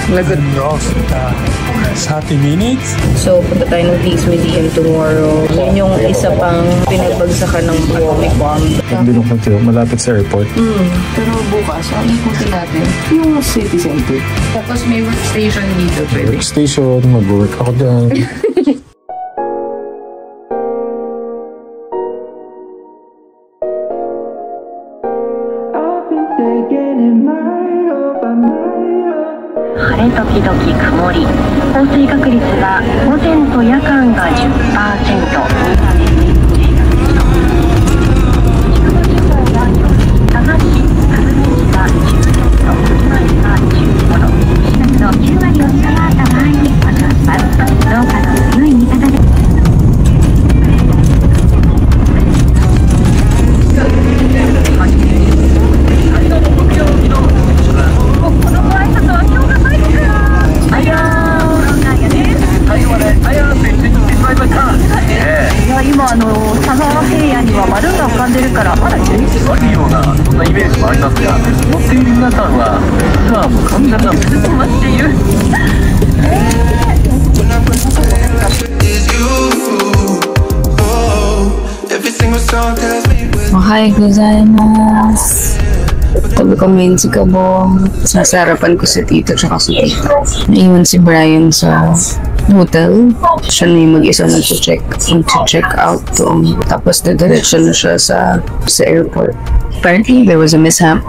Lagot. Sa 30 minutes. So, punta tayo ng Peace Museum tomorrow. Yun yung isa pang pinagbagsakan ng atomic bomb. Bilong kayo, malapit sa airport. Pero bukas, ang ikutin natin yung city center. Tapos may workstation dito. Workstation, mag-work ako dyan.時々曇り、降水確率は午前と夜間が 10%。佐賀市、久留米市が 10%、今市が15度。湿度9割を下回った場合に発生します。どうかの強い味方で。今佐賀平野には丸が浮かんでるからまだ11時あるようなそんなイメージもありますが乗っている皆さんは実はもう髪型がめちゃ止まっているおはようございます。Tabi ko Minzy Kabong. Sa sarapan ko si Tito tsaka si Tita. Naiwan si Brian sa hotel. Siya na yung mag-isa mag-check out doon. Tapos didiretso na siya sa airport. Apparently, there was a mishap.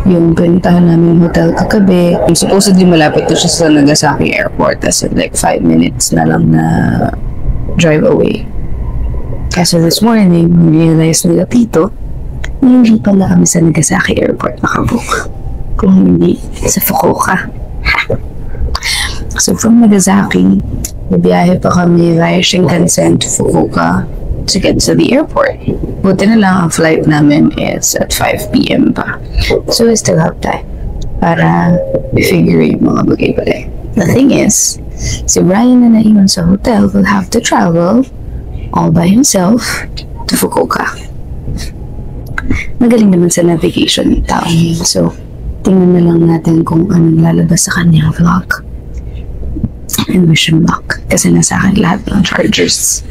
Yung pinuntahan namin hotel kagabi. Supposedly malapit to siya sa Nagasaki airport. As in like 5 minutes na lang na drive away. Kaso this morning, realize nila Tito, hindi pala kami sa Nagasaki airport nakabook. Kung hindi sa Fukuoka. So from Nagasaki, nabiyahe pa kami via Shinkansen to Fukuoka to get to the airport. Buti na lang ang flight namin is at 5 p.m. pa. So we still have time para i-figure yung mga bagay-bagay. The thing is, si Brian na naiwan sa hotel will have to travel all by himself to Fukuoka. Magaling naman sa navigation yung tao. So, tingnan na lang natin kung anong lalabas sa kanyang vlog. And wish him luck. Kasi nasa akin lahat ng chargers.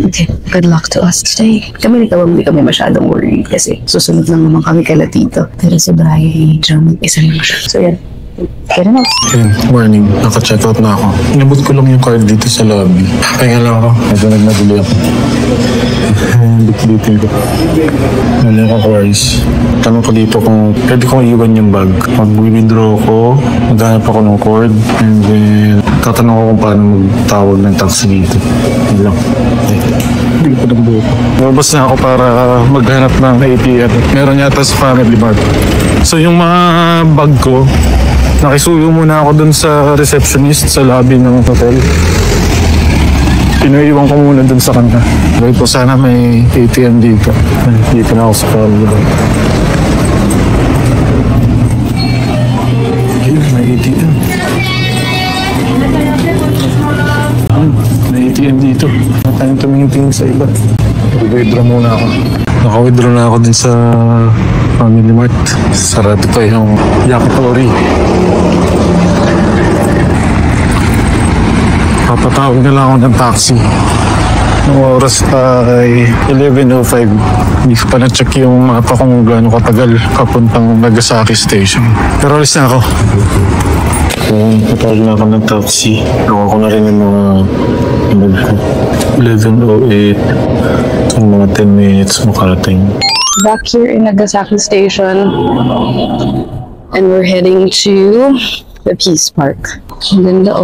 Okay, good luck to us today. Kami hindi kami masyadong worried kasi susunod lang naman kami kala Tito. Pero si Brian, dyan isa lang siya. So yan. Get him out. Okay, morning. Naka-check out na ako. Inabot ko lang yung card dito sa lobby. Kaya lang ako. Medyo nagmadali ako. Bit-bitin ko. Ano yung Aquarius. Tanong ko dito kung pwede kong iwan yung bag. Mag-withdraw ko, maghanap ako ng cord, and then tatanong ko kung paano magtawag ng taxi dito. Hindi lang. Hindi ko ng buko. Lumabas na ako para maghanap ng ATM. Meron yata sa Family Mart. So yung mga bag ko, nakisuyo muna ako dun sa receptionist sa lobby ng hotel. Pinaiwan ko muna dun sa kanya. Dahil po sana may ATM dito. Dito na ako sa Family Mart. May ATM. May ATM dito. Huwag tayong tumingin sa iba. Withdraw muna ako. Naka-withdraw na ako din sa Family Mart. Sarado pa yung yakitori. Papatawag na lang ako ng taxi. Ang oras ay 11:05. Hindi ko pa na-check yung mapa kung gaano katagal papuntang Nagasaki Station. Pero alis na ako. Patawag na ako ng taxi. Gawa ko na rin yung mga bag ko. 11:08. Yung mga 10 minutes makarating. Back here in Nagasaki Station. And we're heading to the Peace Park. Ang ganda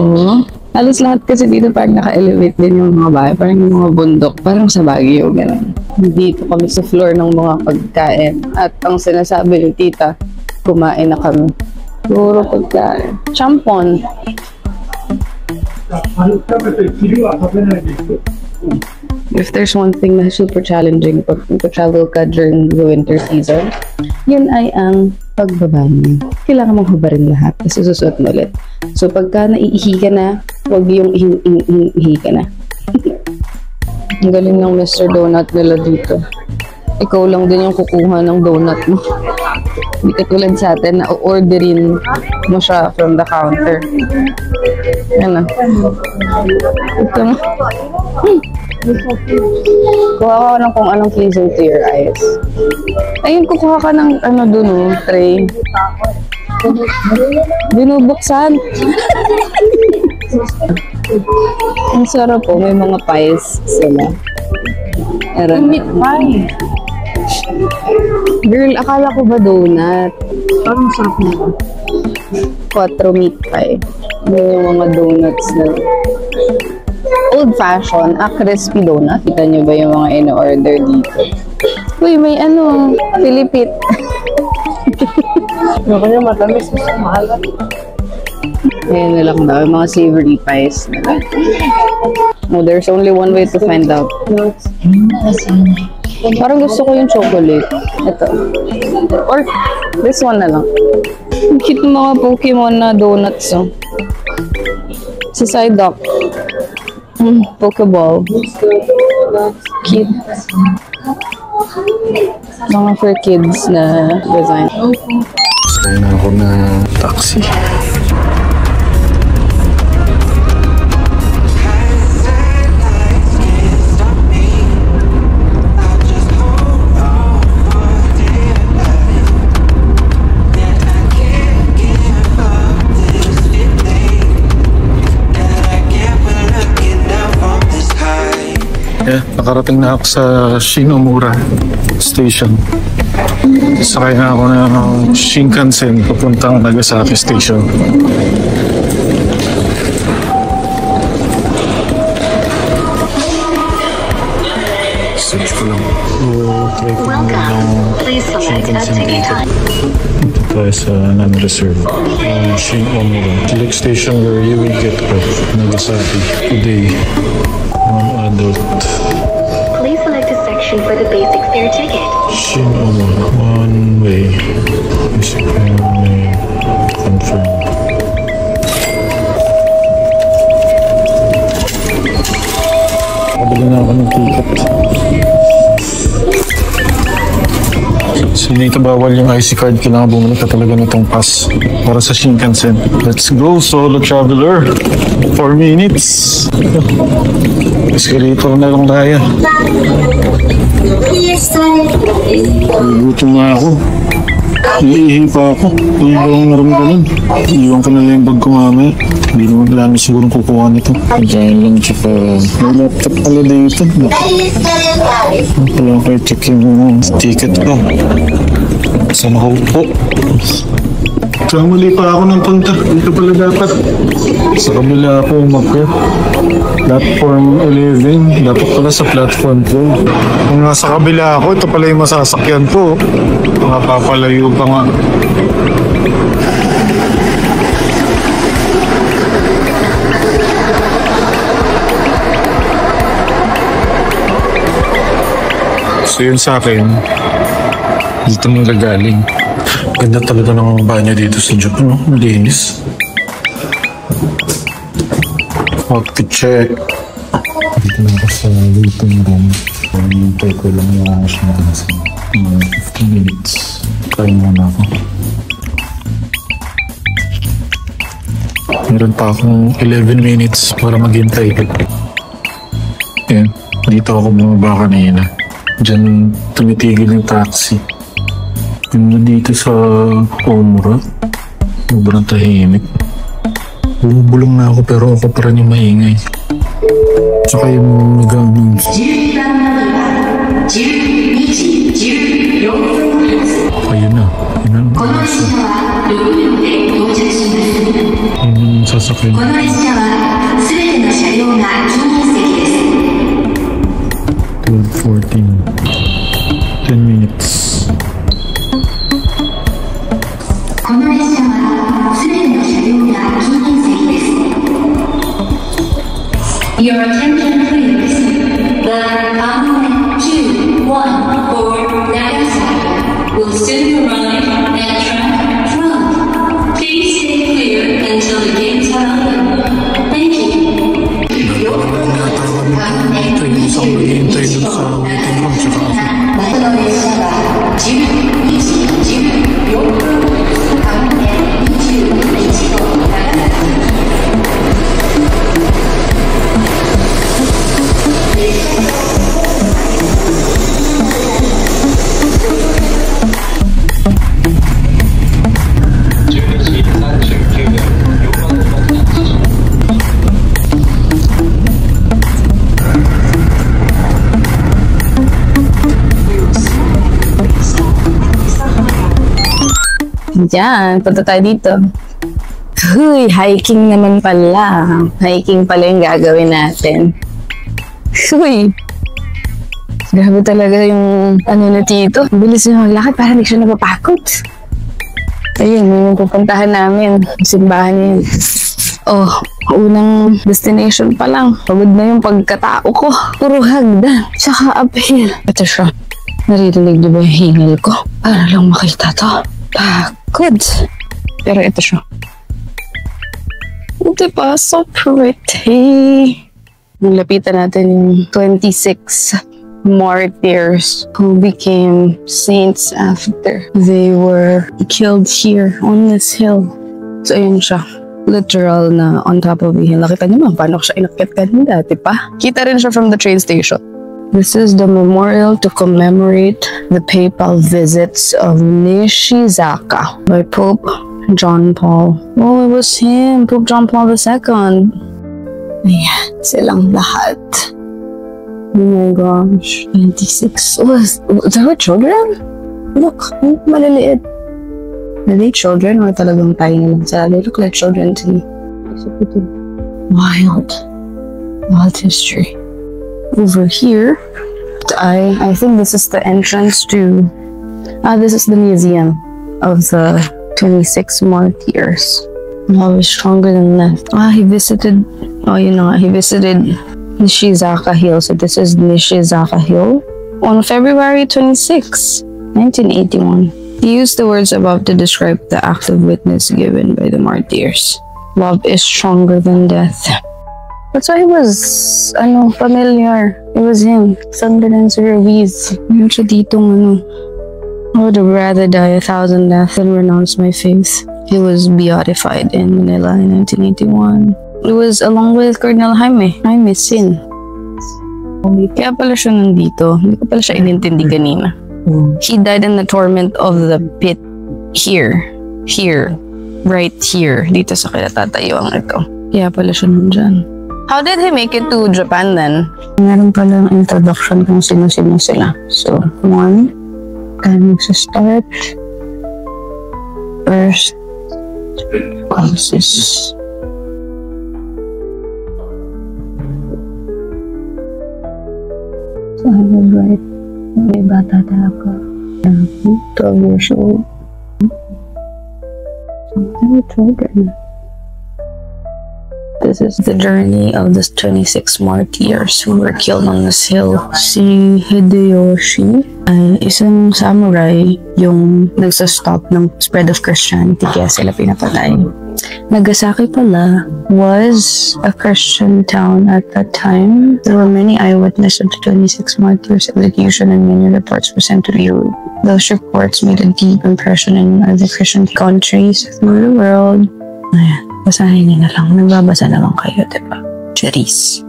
Halos lahat kasi dito parang naka-elevate din yung mga bahay. Parang yung mga bundok. Parang sa Baguio, gano'n. Dito kami sa floor ng mga pagkain. At ang sinasabi ni Tita, kumain na kami. Puro pagkain. Champon. If there's one thing na super challenging pag travel ka during the winter season, yun ay ang pagbaba niyo. Kailangan mong hubarin lahat kasi susuot mo ulit. So pagka naiihi ka na, huwag yung ihi ka na. Ang galing ng Mr. Donut nila dito. Ikaw lang din yung kukuha ng donut mo. Hindi katulad sa atin na orderin mo siya from the counter. Ano? Ito mo. Kuha ka ng kung anong pleasing to your eyes. Ayun, kukuha ka ng ano dun, oh, tray. Binubuksan. Ang sarap po, may mga pies sila. Meat pie. Girl, akala ko ba donut? Parang sarap nito. 4 meat pie. May mga donuts na old fashion, crispy donut. Kita nyo ba yung mga in-order dito? Uy, may ano, Pilipit. Yung kanya matamis, mas mahal. Ayan na lang daw, mga savory pies. No, there's only one way to find out. Parang gusto ko yung chocolate. Ito. Or, this one na lang. Ang cute ng mga Pokemon na donuts, oh. Si Psyduck. Pokeball. Cute. Mga for kids na design. Sakay na ako na taxi. Yeah, nakarating na ako sa Shinomura Station. Sakay na ako ng Shinkansen papuntang Nagasaki Station. Search ko lang. Try ko lang ng Shinkansen dito. Ito tayo sa non-reserve. Shinomura. Select station where you will get off Nagasaki today. One adult. Please select a section for the basic fare ticket. Shinomura. One way. Basic fare only. Confirm. Kabili na ako ng ticket. So dito bawal yung IC card, kailangan bumalik ka talaga nitong pass para sa Shinkansen. Let's go, solo traveler! 4 minutes! Escalator na lang tayo. Gutom na ako. Iihi pa ako. Hindi ko lang naramdaman. Iiwan ko na lang yung bag ko mamaya. Hindi naman kailangan siguro kukuha nito. Diyan lang, tsaka may laptop pala dito. Wala kayo check yung ticket ko. Saan ako po? Saan mali pa ako ng punta? Dito pala dapat. Sa kabila ako umakit. Platform 11. Dapat pala sa platform 12. Kung nasa kabila ako, ito pala yung masasakyan ko. Mapapalayo pa nga. So yun sa akin, dito nang gagaling. Ganda talaga ng banyo dito sa Japan, no? Malinis. Outfit check. Dito na ako sa waiting room. Hintay ko lang yung Shinkansen. 15 minutes. Kain muna ako. Meron pa akong 11 minutes para maghintay. Ayan, dito ako bumaba kanina. Diyan tumitigil yung taxi. Yung dito sa Omura, sobrang tahimik. Bumubulong na ako pero ako pa rin yung maingay. Tsaka yung nagaming. Ayun na. Yun na. Yun yung sasakyan. 12:14. 10 minutes. Your attention please. The Amune 214 Nagasaki will soon arrive at track front. Please stay clear until the gates are open. Thank you. Ito yung isang maghihintay dun sa waiting room tsaka ako. Diyan, punta tayo dito. Huy, hiking naman pala. Hiking pala yung gagawin natin. Huy. Grabe talaga yung ano na dito. Bilis yung lakad, parang hindi siya napapakot. Ayun, yung pupuntahan namin. Simbahan yun. Oh, unang destination pa lang. Pagod na yung pagkatao ko. Puro hagdan. Tsaka uphill. Ito siya. Naririnig niyo ba yung hingal ko? Para lang makita to. Pagod. Pero ito siya. Diba? So pretty. Lapitan natin yung 26 martyrs who became saints after they were killed here on this hill. So, ayun siya. Literal na on top of the hill. Nakita niyo ba? Paano ko siya inakyat kanina, diba? Kita rin siya from the train station. This is the memorial to commemorate the papal visits of Nishizaka by Pope John Paul. Oh, it was him, Pope John Paul II. Ayan, silang lahat. Oh my gosh, 26. Oh, there were children? Look, maliliit. Are they children or talagang tiny lang sila? They look like children to me. Wild. Wild history. Over here, I think this is the entrance to... this is the museum of the 26 martyrs. Oh, he's stronger than that. He visited... Oh, you know, he visited Nishizaka Hill. So this is Nishizaka Hill on February 26, 1981. He used the words above to describe the active witness given by the martyrs. Love is stronger than death. That's why he was, familiar. It was him. Sandalan Ruiz. Yun siya ditong, I would rather die 1,000 deaths than renounce my faith. He was beatified in Manila in 1981. It was along with Cardinal Jaime Sin. Kaya pala siya nandito. Hindi ko pala siya inintindi kanina. He died in the torment of the pit. Here. Right here. Dito sa kinatatayuan ito. Kaya pala siya nandyan. How did he make it to Japan then? Meron palang introduction kung sino-sino sila. So, one, tayo magsa-start. First, Francis. So, I was right. May bata ako. 12 years old. So, they were children. This is the journey of the 26 martyrs who were killed on this hill. Si Hideyoshi ay isang samurai yung nagsastop ng spread of Christianity kaya sila pinapatay. Nagasaki pala was a Christian town at that time. There were many eyewitnesses of the 26 martyrs' execution and many reports were sent to Europe. Those reports made a deep impression in other Christian countries through the world. Ayan. Basahin niyo na lang. Nagbabasa naman kayo, diba? Charis.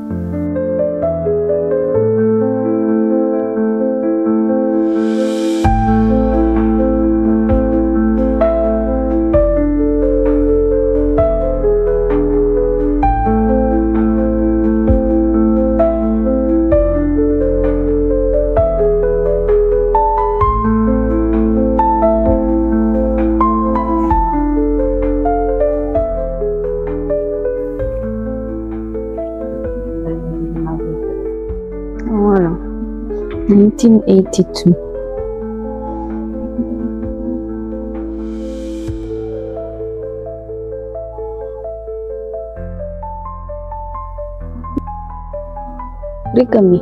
Ano? 1982. Origami.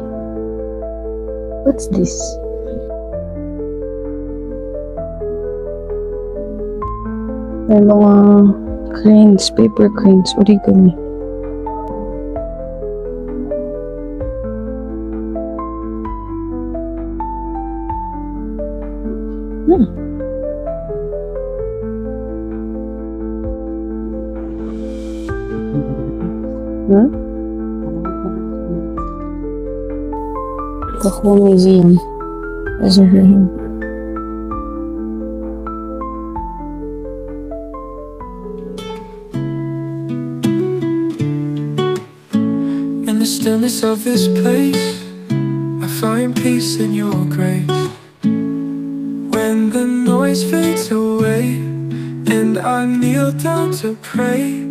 What's this? May mga cranes, paper cranes, origami. The whole museum is over here. In the stillness of this place, I find peace in your grace. When the noise fades away I kneel down to pray.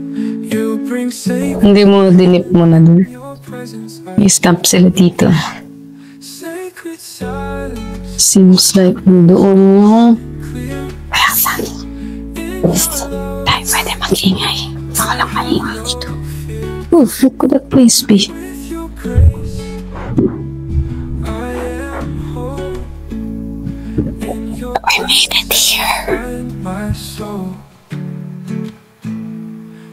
You bring sacred Hindi mo dinip mo na dun. presence. May stamp sila dito. Sacred silence. Seems like doon mo. Clear. Tayo pwede mag-ingay. Baka lang maingay dito. Oh, look at that place be. With your grace, I am whole. In your I made it here. and my soul.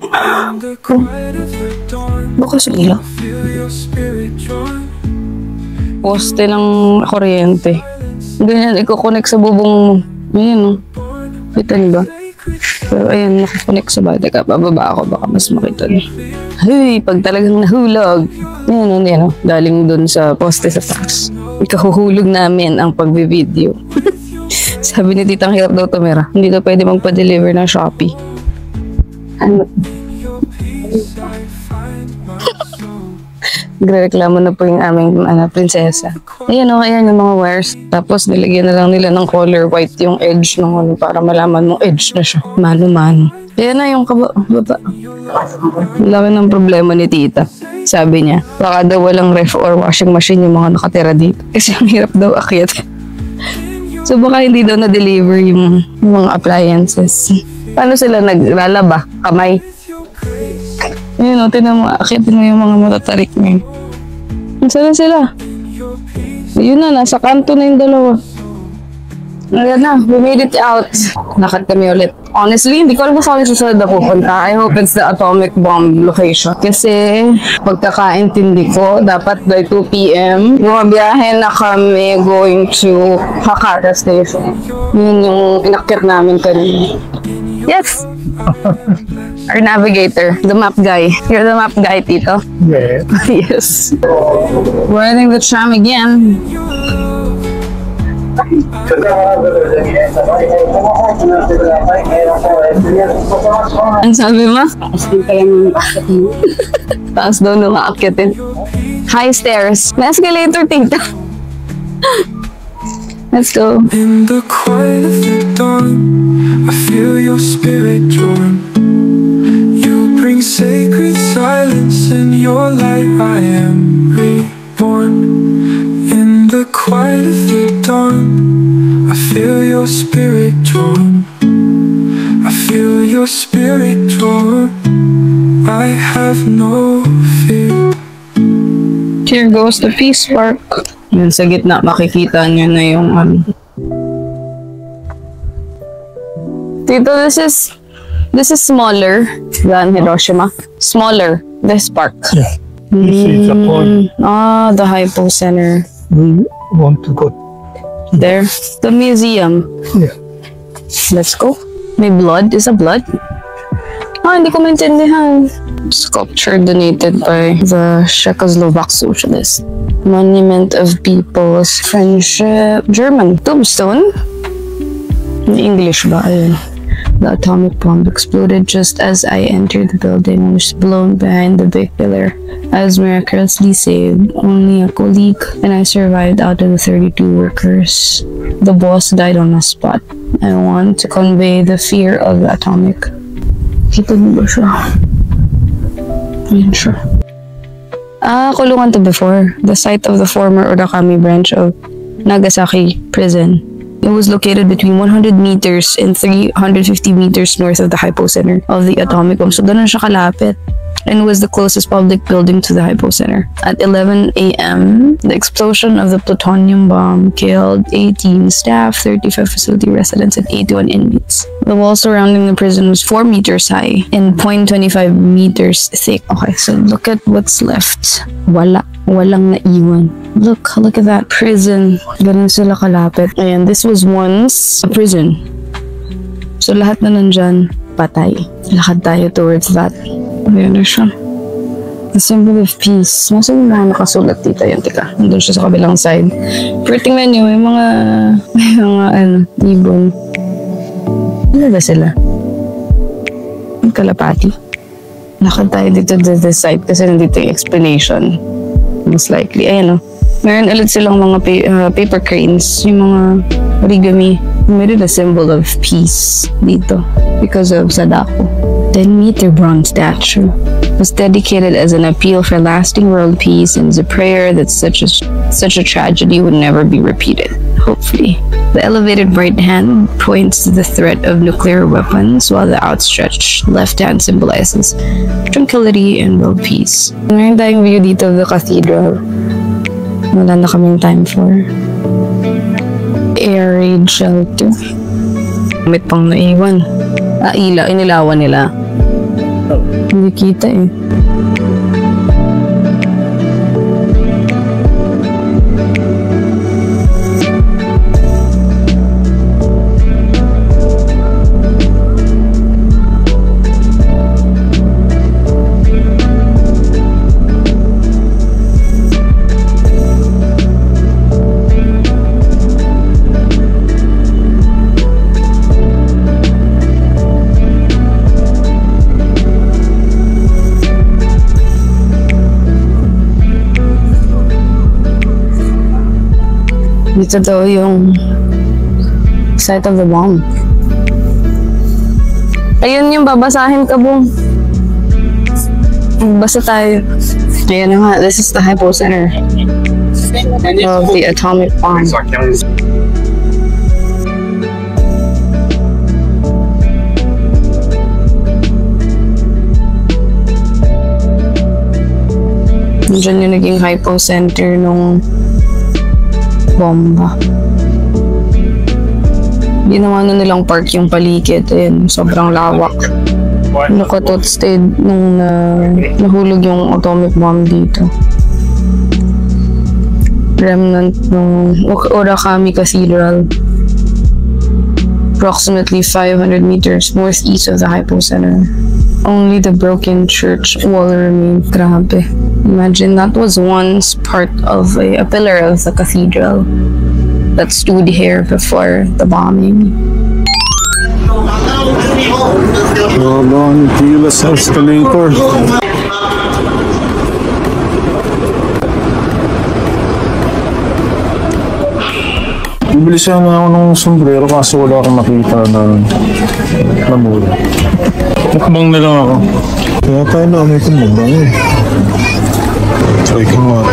In the quiet of the dawn, Bukas yung ilaw. feel your spirit drawn. Poste ng kuryente. Ganyan, iko-connect sa bubong mo. Ayan, no? Kita niyo ba? Pero ayan, nakakonect sa bata ka. Bababa ako, baka mas makita niyo. Hey, pag talagang nahulog. Ayan, no? Galing dun sa poste sa taas. Ikahuhulog namin ang pagbe-video. Sabi ni Titang hirap daw tumira. Hindi daw pwede magpa-deliver ng Shopee. Ano? Nagreklamo na po yung aming prinsesa. Ayan o, ayan yung mga wires. Tapos nilagyan na lang nila ng color white yung edge ng para malaman mong edge na siya. Mano-mano. Ayan na yung baba. Laki ng problema ni Tita. Sabi niya, baka daw walang ref or washing machine yung mga nakatira dito. Kasi ang hirap daw akyat. So baka hindi daw na-deliver yung mga appliances. Paano sila naglalaba? Kamay. Ayun o, tinan mo, akitin mo yung mga matatarik mo. Saan na sila? Ayun na, nasa kanto na yung dalawa. Ayan na, we made it out. Lakad kami ulit. Honestly, hindi ko alam kung saan susunod na pupunta. I hope it's the atomic bomb location. Kasi, pagkakaintindi ko, dapat by 2 p.m. bumabiyahe na kami going to Hakata Station. Yun yung inakyat namin kanina. Yes! Our navigator, the map guy. You're the map guy, Tito. Yeah. Yes. Riding the tram again. Ang sabi mo? Taas daw nung aakyatin. High stairs. May escalator, Tito. Let's go. In the quiet of the dawn, I feel your spirit drawn. You bring sacred silence in your light. I am reborn. In the quiet of the dawn, I feel your spirit drawn. I feel your spirit drawn. I have no fear. Here goes the Peace Park. Yun sa gitna, makikita nyo na yung Tito, this is smaller than Hiroshima. Smaller, this park. Yeah. This is the point Ah, the Hypo Center. we want to go. There. The museum. Yeah. Let's go. May blood? Is a blood? Ah, hindi ko maintindihan. Sculpture donated by the Czechoslovak Socialist. Monument of People's Friendship. German. Tombstone? English ba? Ayun. The atomic bomb exploded just as I entered the building, was blown behind the big pillar. I was miraculously saved. Only a colleague and I survived out of the 32 workers. The boss died on the spot. I want to convey the fear of the atomic. Kita mo ba siya? Ayan siya. Ah, kulungan to before. The site of the former Urakami branch of Nagasaki prison. It was located between 100 meters and 350 meters north of the hypocenter of the atomic bomb. So, ganun siya kalapit. And was the closest public building to the hypocenter. At 11 a.m., the explosion of the plutonium bomb killed 18 staff, 35 facility residents, and 81 inmates. The wall surrounding the prison was 4 meters high and 0.25 meters thick. Okay, so look at what's left. Walang naiwan. Look at that prison. Ganun sila kalapit. Ayan, this was once a prison. So lahat na nandyan, patay. Lakad tayo towards that. Ayan na siya. The symbol of peace. Nasaan yung mga nakasulat dito? Yan, tika. Nandun siya sa kabilang side. Pero tingnan nyo, may mga ibon. Ano ba sila? Yung kalapati. Lakad tayo dito to the side kasi nandito yung explanation. Most likely. Ayan o. Meron ulit silang mga paper cranes. Yung mga origami. made it a symbol of peace dito because of Sadako. Then meet their bronze statue. It was dedicated as an appeal for lasting world peace and as a prayer that such a tragedy would never be repeated. Hopefully. The elevated right hand points to the threat of nuclear weapons, while the outstretched left hand symbolizes tranquility and world peace. Ngayon tayong view dito of the cathedral. Wala na kaming time for air raid shelter. May pang naiwan. Inilawan nila. Hindi kita eh. Dito daw yung site of the bomb. Ayun yung babasahin ka, Bong. Basta tayo. Ayan na nga, this is the hypocenter of the atomic bomb. Diyan yung naging hypocenter nung bomba. Ginawa na nilang park yung paligid. Ayun, sobrang lawak. Nakatot stayed nung nahulog yung atomic bomb dito. Remnant ng Orakami Cathedral. Approximately 500 meters northeast of the hypocenter. Only the broken church wall remained. Grabe. Imagine that was once part of a pillar of the cathedral that stood here before the bombing. Long Gilas escalator. Bibili sana ako ng sombrero kasi wala akong makita na mura. Mukbang na lang ako. Kaya tayo na may kumabang eh. Try ko nga.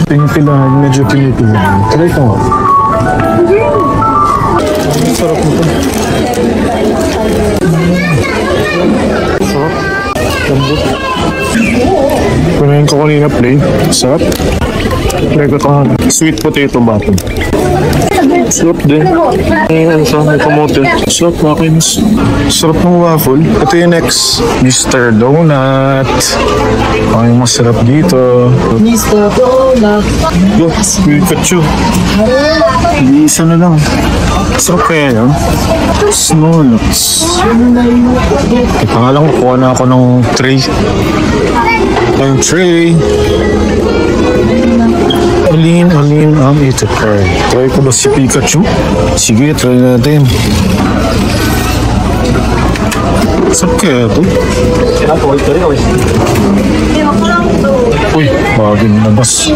Pinipilahan, medyo pinipilahan. Try ko nga. Sarap nito. Sarap. Lambot. Kunahin ko kanina plain. Sarap. Try ko ito nga. Sweet potato batter. Sarap din. Ano siya? May kamote. Sarap makinis. Sarap ng waffle. Ito yung next. Mr. Donut. Ang masarap dito. Mr. Donut. Yo, Pikachu. Isa na lang. Sarap kaya yun. Snow nuts. Pangalan ko, kuha na ako ng tray. Ang tray. Alin ang ito try. Try ko ba si Pikachu? Sige, try natin. Sarap kaya ito? Uy, bagay na bas.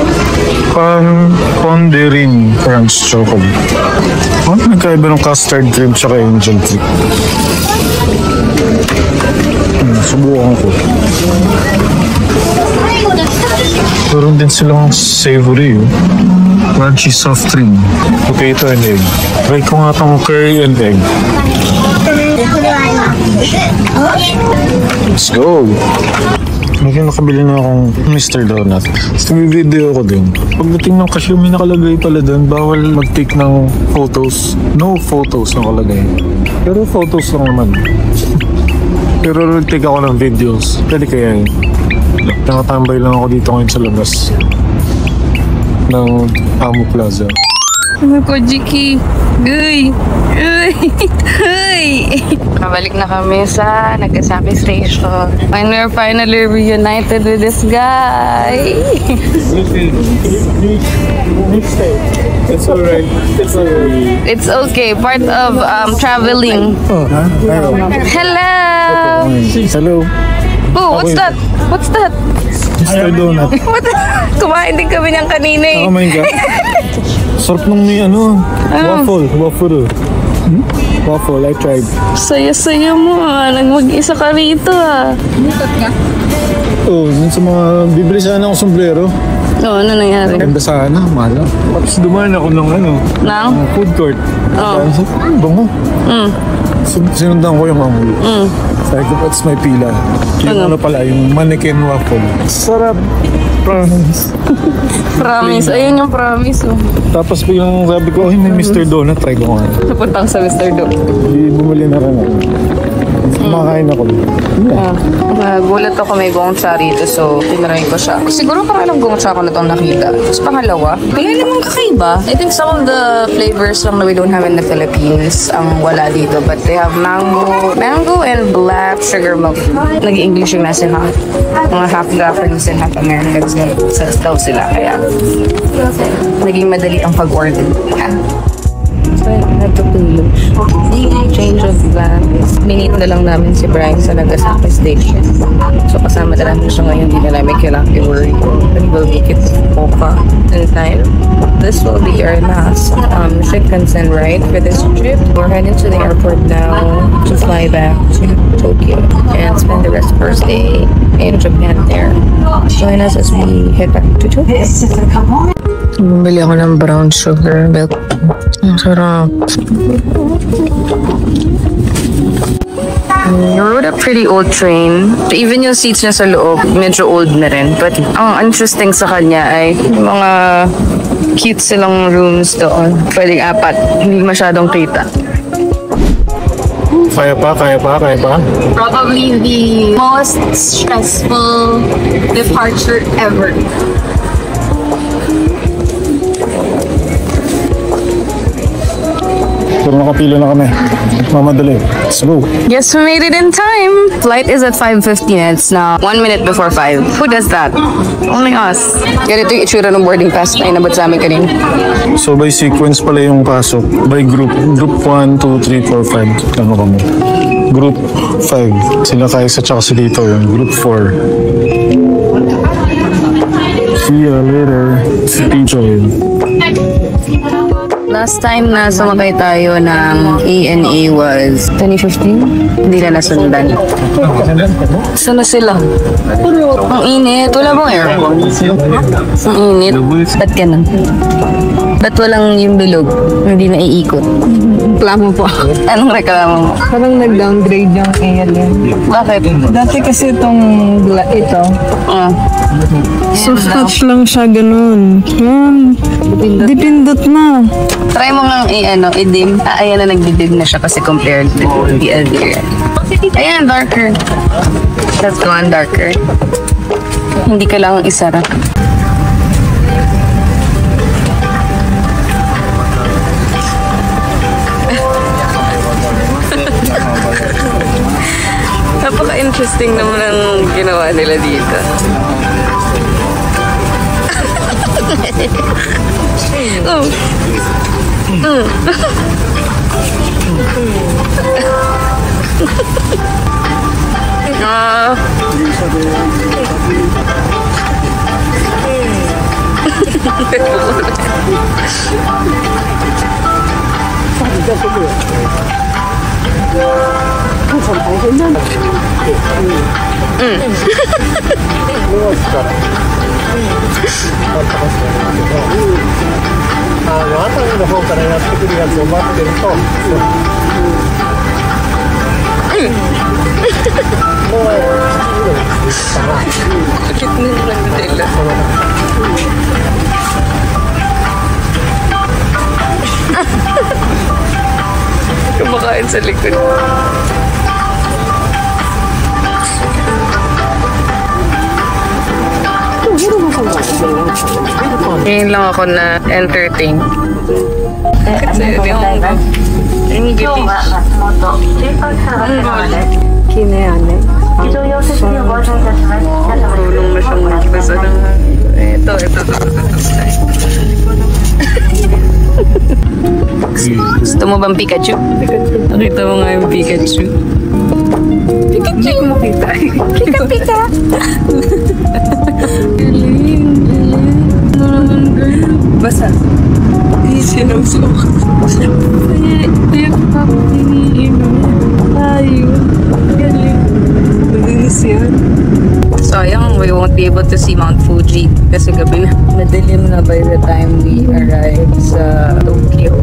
Pondering Crunch Chocolate. Ano nagkaiba ng custard cream tsaka angel cream? Subukan ko. Meron din silang savory, crunchy soft cream, potato and egg. Try ko nga itong curry and egg. Let's go! Ngayon nakabili na akong Mr. Donut. Video ko din. Pagdating ng cashier, may nakalagay pala doon, bawal mag-take ng photos. No photos nakalagay. Pero photos lang naman. Pero nag-take ako ng videos. Pwede kaya yun. Nakatambay lang ako dito ngayon sa labas ng Amo Plaza. Ano ko, Jiki? Uy! Uy! Uy! Kabalik na kami sa Nagasaki Station. And we're finally reunited with this guy! It's alright. It's alright. It's okay. Part of traveling. Hello! Hello. Oh, what's that? What's that? Mr. Donut. What? Kumain din kami niyang kanina eh. Oh my God. Sarap nung may waffle. Waffle, I tried. Saya-saya mo mag-isa ka rito Oh, yun sa mga bibili sana akong sombrero. Oo, ano nangyari? Ganda sana, mahal. Tapos dumaan ako ng food court. Bango. Sinundan ko yung mamuli. Sabi ko, what's my pila? Yung pala, yung mannequin waffle. Sarap. Promise. Promise. Ayun yung promise. Tapos yung sabi ko, may Mr. Donut, try ko nga. Napunta sa Mr. Do. Bumili na rin ako. Kumakain ako. Gulat ako may gongcha rito, so tinry ko siya. Siguro pangalang gongcha ko na itong nakita. Tapos pangalawa, kaya namang kakaiba. I think some of the flavors lang na we don't have in the Philippines ang wala dito. But they have mango and black sugar milk. Nag-English yung nasa mga half Japanese and half Americans na daw sila. Kaya naging madali ang pag-order. So, I had to pay. Change of plans. Minute na lang namin si Brian sa Nagasaki Station. So, kasama na namin siya ngayon. Hindi na namin kailangan i-worry. And we'll make it Oka in time. This will be our last Shinkansen ride for this trip. We're heading to the airport now to fly back to Tokyo and spend the rest of our stay in Japan there. Join us as we head back to Tokyo. Bumili ako ng brown sugar milk. Ang sarap. We rode a pretty old train. Even yung seats niya sa loob, medyo old na rin. But ang interesting sa kanya ay mga cute silang rooms doon. Pwedeng 4. Hindi masyadong kita. Kaya pa. Probably the most stressful departure ever. Pero nakapila na kami. Mamadali. Let's go. Yes, we made it in time. Flight is at 5:15. It's now 1 minute before 5. Who does that? Only us. Ganito yung itsura ng boarding pass na inabot sa amin kanina. So by sequence pala yung pasok. By group. Group 1, 2, 3, 4, 5. Ano kami? Group 5. Sila Kaisa tsaka si Dito yun. Group 4. See you later. Si Picho yun. Last time na sumakay tayo ng ANA was 2015. Hindi na nasundan. Saan na sila? Ang init. Wala bang aircon? Ang init. Ba't ganun? Ba't walang yung bilog? Hindi na iikot. Reklamo po. Anong reklamo mo? Parang nag-downgrade yung ALM. Bakit? Dati kasi ito. Soft lang siya, ganun. Dipindot na. Try mo nga i-dim. Ayan na nagdidim na siya kasi compared to the other. Ayan, darker. Let's go on darker. Hindi kailangang isara. Napaka-interesting naman ang ginawa nila dito. Oh. Kumakain sa likod. Ngayon lang ako na entertain. Kasi yung gili. Kinayane. Marunong na siyang magbasa ng ito. Gusto mo bang Pikachu? Nakita mo nga yung Pikachu. Hindi ko makita. Pika. Basa. Sinusok. Kaya kapapiniinom. Ayun. Galing. Malinis yan. Sayang, we won't be able to see Mount Fuji kasi gabi na. Madilim na by the time we arrive sa Tokyo.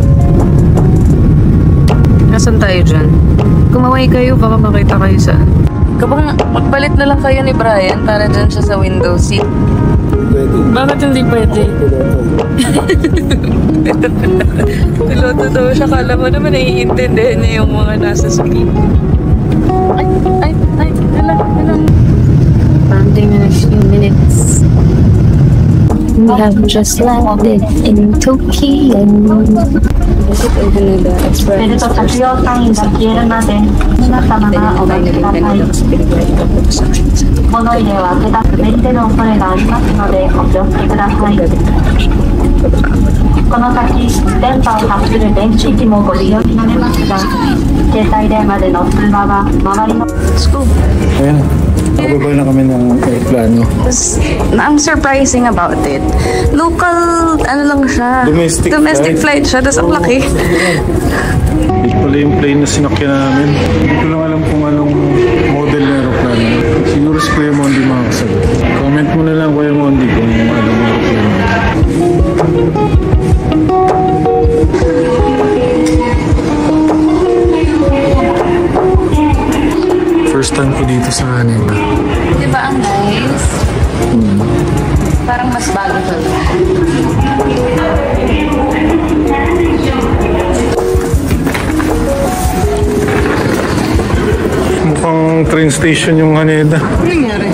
Nasaan tayo dyan? Kumaway kayo, baka makita kayo saan. Kapag magpalit na lang kayo ni Brian para dyan siya sa window seat. Bakit hindi pwede? Piloto daw siya. Kala mo naman naiintindihan niya yung mga nasa screen. Ay. Landing in a few minutes. We have just landed in Tokyo. Is it in Haneda Express? ベルト着用サインが消えるまで皆様がお待ちください。物入れを開けた滑り出る恐れがありますのでお気をつけください。この先、電波を発する電子機器もご利用になれますが、携帯電話での通話は周りの Let's go. Ayan. Nakababay na kami ng aeroplano. Ang surprising about it, local, ano lang siya? Domestic flight siya, tapos ang laki. Ito pala yung plane na sinakyan namin. Hindi ko lang alam kung anong model na aeroplano. Siguro si Kuya Mondi makakasagot. Comment mo na lang, Kuya Mondi, kung anong aeroplano. First time ko dito sa Haneda. Di ba ang nice? Parang mas bago to. Mukhang train station yung Haneda. Ano nangyari?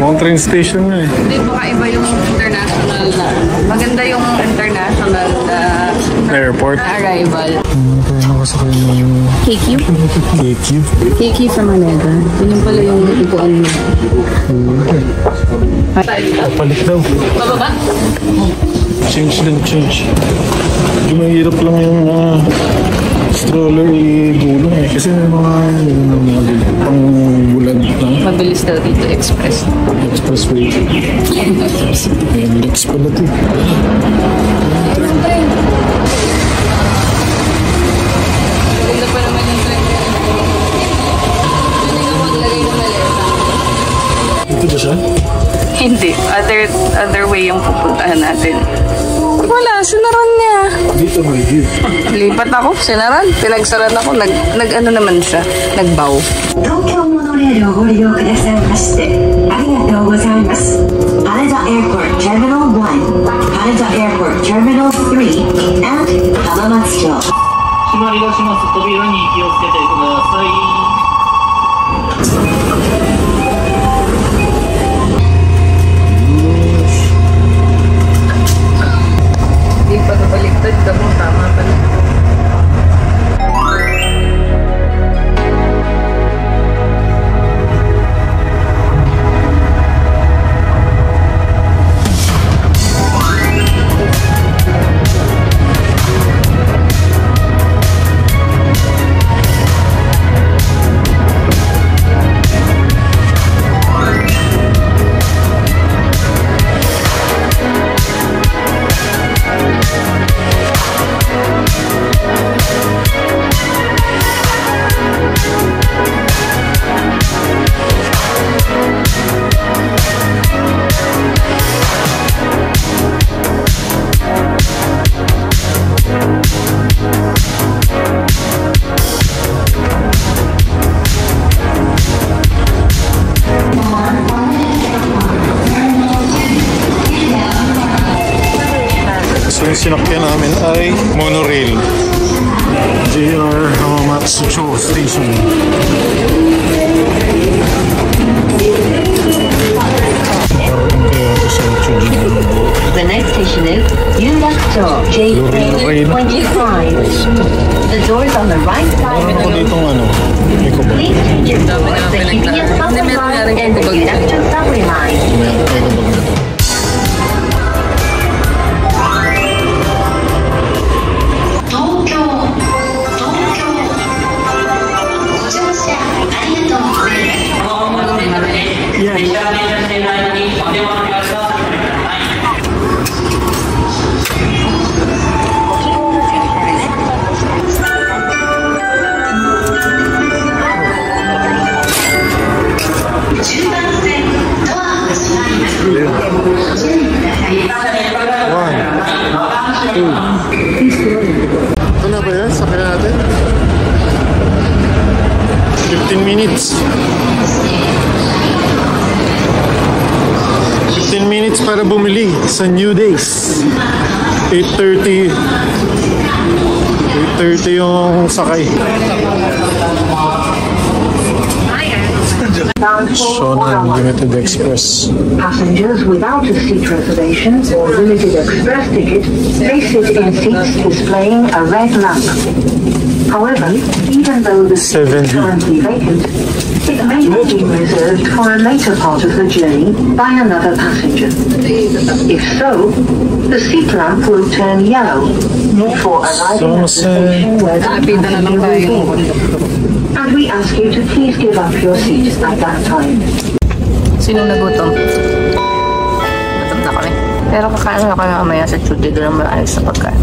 Mukhang train station nga eh. Hindi, baka iba yung international na. Maganda yung international na Airport. arrival. Kaya nakasakay mo yung KQ? KQ. KQ from Haneda. Yun pala yung upuan mo. Palit daw. Bababa? Change lang, change. Medyo mahirap lang yung stroller i-gulong eh. Kasi may mga pang bulan na Mabilis daw dito, express. expressway. Ayan, Lex pala ito. Ganda pa naman yung train. Hindi ka maglagay ng maleta. Ito ba siya? Hindi. Other way yung pupuntahan natin. Wala, sinaran niya. Dito may view. Lipat ako, sinaran. Pinagsaran ako, nag-ano naman siya, nagbaw. 東京モノレールをご利用くださいましてありがとうございます。羽田 Airport Terminal 1、羽田 Airport Terminal 3 and 浜松町。閉まりがします。扉に気をつけてください。 Hindi pa nabaliktad ka mo, tama pala. So yung sinakyan namin ay monorail. JR Hamamatsucho Station. The next station is Yurakucho J325. The doors on the right side Meron ako ditong Eco Bag. Please change your doors the Shibuya subway line and the Yurakucho subway line. Eco Bag na to. 15 minutes. 15 minutes para bumili sa New Days. 8:30 yung sakay. Shonan Limited Express. Passengers without a seat reservation or limited express ticket may sit in seats displaying a red lamp. However, even though the seat is 70. currently vacant, it may have been reserved for a later part of the journey by another passenger. If so, the seat lamp will turn yellow for arriving at the station where the passenger will be. And we ask you to please give up your seat at that time. Sinong nagutom? Gutom na kami. Pero kakain na kami mamaya sa Chude. Doon ang maayos sa pagkain.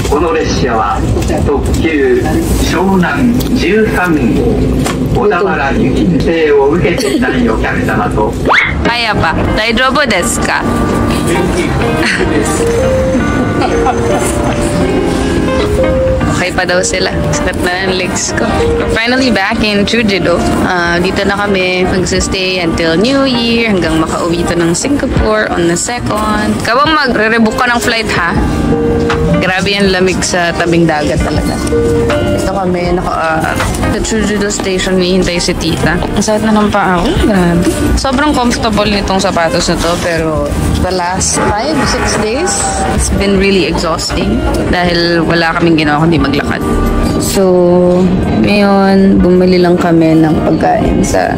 この列車は特急湘南13号小田原行き指定を受けてないお客様と Kaya pa. Daijoubu desu ka? Okay pa daw sila. Sakit na ng legs ko. We're finally back in Chujido. Dito na kami magsistay until New Year hanggang makauwi to ng Singapore on the 2nd. Kabang magre-rebook ka ng flight ha? Grabe yung lamig sa tabing dagat talaga. Ito kami sa Chujido Station, hihintay si tita. Ang sakit na ng paa ko. Grabe. Sobrang comfortable nitong sapatos na to pero the last 5-6 days it's been really exhausting dahil wala kaming ginawa kundi maglakad. So, ngayon, bumili lang kami ng pagkain sa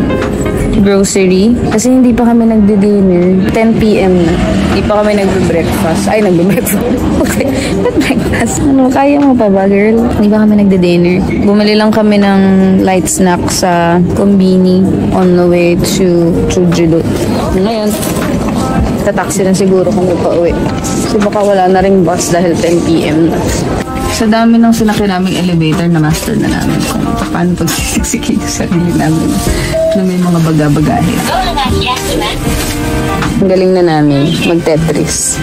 grocery. Kasi hindi pa kami nagdi-dinner. 10 p.m. na. Hindi pa kami nagbe-breakfast. Ay, nagbe-breakfast. Okay. Breakfast. Ano, kaya mo pa ba, girl? Hindi pa kami nagdi-dinner. Bumili lang kami ng light snack sa Konbini on the way to Chujido. Ngayon, tataksi na siguro kami pa uwi. Kasi baka wala na ring bus dahil 10 p.m. na. Sa dami ng sinakyan naming elevator na master na namin kung paano pagsisiksik yung sarili namin na may mga baga-bagahe. Ang galing na namin mag-Tetris.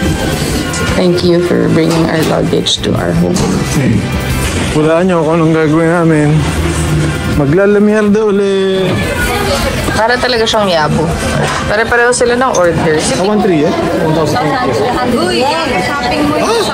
Thank you for bringing our luggage to our home. Wala nyo kung anong gagawin namin. Maglalamyalda ulit. Para talaga siyang yabo. Pare-pareho sila ng orders. 1,300 eh? 1,000. Uy, shopping mo yung